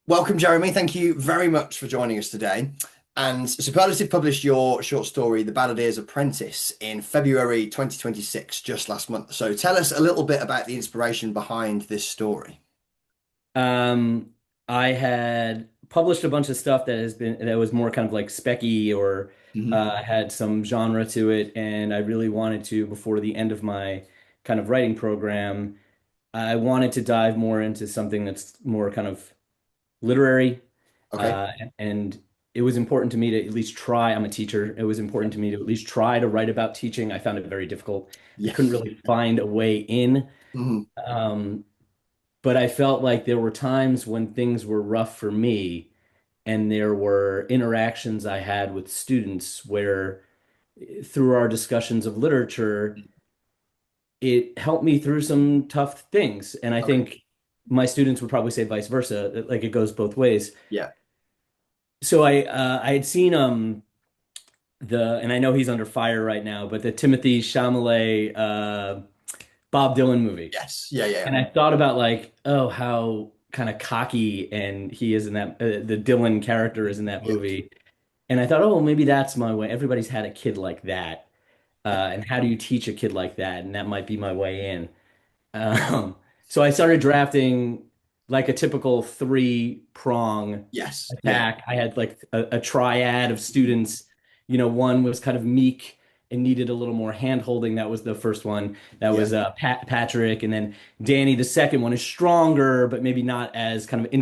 Welcome, Jeremy. Thank you very much for joining us today. And Superlative published your short story, The Balladeer's Apprentice, in February 2026, just last month. So tell us a little bit about the inspiration behind this story. Um, I had published a bunch of stuff that was more kind of like specky or Hmm. had some genre to it, and I really wanted to, before the end of my kind of writing program, I wanted to dive more into something that's more kind of literary, Okay. uh, and it was important to me to at least try. I'm a teacher. It was important to me to at least try to write about teaching. I found it very difficult. I Yeah. couldn't really find a way in. Hmm. Um, but I felt like there were times when things were rough for me, and there were interactions I had with students where, through our discussions of literature, it helped me through some tough things. And I Okay. think my students would probably say vice versa, like it goes both ways. Yeah. So I had seen and I know he's under fire right now, but the Timothy Chalamet Bob Dylan movie. Yes. Yeah. Yeah. And I thought about like, oh, how kind of cocky and he is in that the Dylan character is in that Yeah. movie. And I thought, oh, maybe that's my way. Everybody's had a kid like that. Yeah. And how do you teach a kid like that? And that might be my way in. Um, so I started drafting like a typical three-prong Yes. Yeah. attack. I had like a triad of students. One was kind of meek and needed a little more hand-holding. That was the first one. That Yeah. was Patrick, and then Danny. The second one is stronger, but maybe not as kind of Hmm.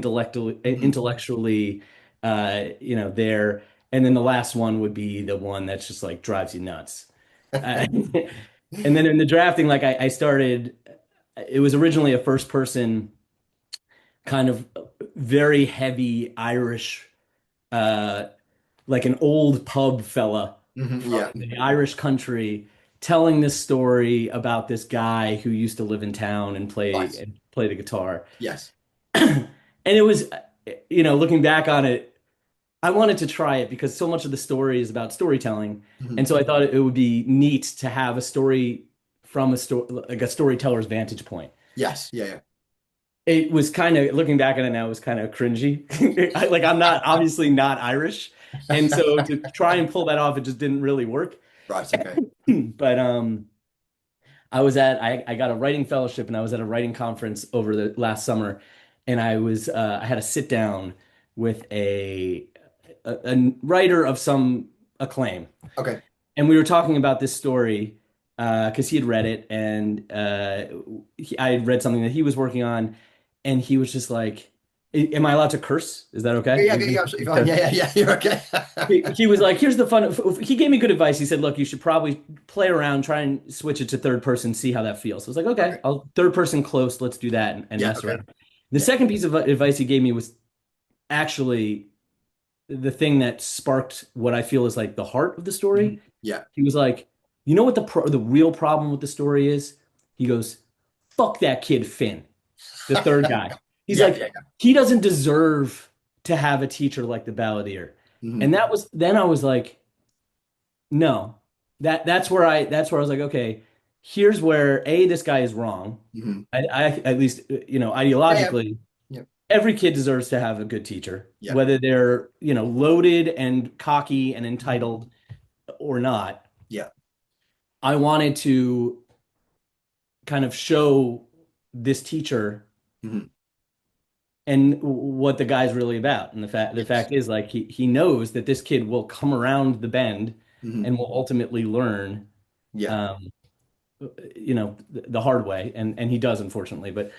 intellectually, there. And then the last one would be the one that's just like drives you nuts. Uh, and then in the drafting, like I started, it was originally a first person kind of very heavy Irish, uh, like an old pub fella from Yeah. the Irish country telling this story about this guy who used to live in town and Right. play the guitar. Yes. And it was, looking back on it, I wanted to try it because so much of the story is about storytelling. Hmm. And so I thought it would be neat to have a story from a story, like a storyteller's vantage point. Yes. Yeah. Yeah. It was kind of, looking back on it now, it was kind of cringy. Like I'm not obviously not Irish, and so to try and pull that off, it just didn't really work. Right. Okay. But I got a writing fellowship, and I was at a writing conference over the last summer, and I had a sit down with a writer of some acclaim, Okay. and we were talking about this story because he had read it, and I had read something that he was working on, and he was just like, "Am I allowed to curse? Is that okay?" Yeah. Yeah. You're absolutely fine. Yeah. Yeah. Yeah. You're okay. He was like, "Here's the fun." He gave me good advice. He said, "Look, you should probably play around, try and switch it to third person, see how that feels." So I was like, "Okay, Okay. I'll third person close. Let's do that and Yeah. mess Okay. around." The Yeah. second piece of advice he gave me was actually the thing that sparked what I feel is like the heart of the Mhm. story. Yeah. He was like, "You know what the real problem with the story is?" He goes, "Fuck that kid Finn, the third guy." He's Yeah. Yeah. like, "He doesn't deserve to have a teacher like the Balladeer." Mhm. And that was then I was like, "No." That's where I was like, "Okay, here's where this guy is wrong." Mhm. I at least Yeah. Yeah. ideologically, Yeah. every kid deserves to have a good teacher, Yeah. whether they're, loaded and cocky and Mhm. entitled or not. Yeah. I wanted to kind of show this teacher Mhm. and what the guy's really about. And the fact Yes. is, like, he knows that this kid will come around the bend Mhm. and will ultimately learn, Yeah. um, the hard way, and he does, unfortunately. But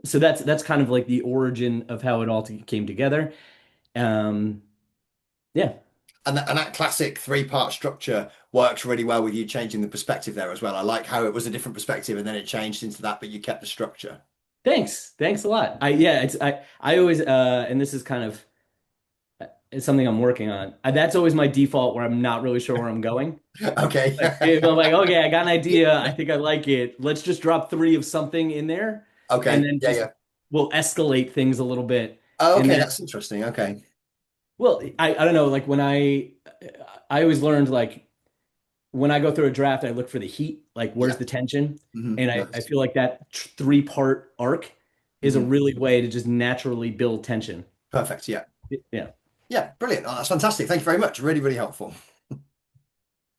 so that's kind of like the origin of how it all came together. Um, yeah. And that classic three-part structure works really well with you changing the perspective there as well. I like how it was a different perspective and then it changed into that, but you kept the structure. Thanks a lot. I always and this is kind of it's something I'm working on. That's always my default where I'm not really sure where I'm going. Okay. Like if I'm like, okay, I got an idea. I think I like it. Let's just drop three of something in there, and Okay. then Yeah, just yeah. we'll escalate things a little bit. Oh, And okay, then, that's interesting. Okay. well, I don't know. Like when I always learned like when I go through a draft, I look for the heat. Like where's Yeah. the tension? Hmm. And I Nice. feel like that three-part arc is a Hmm. really way to just naturally build tension. Perfect. Yeah. Yeah. Yeah. Brilliant. Oh, that's fantastic. Thank you very much. Really, really helpful.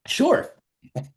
Sure.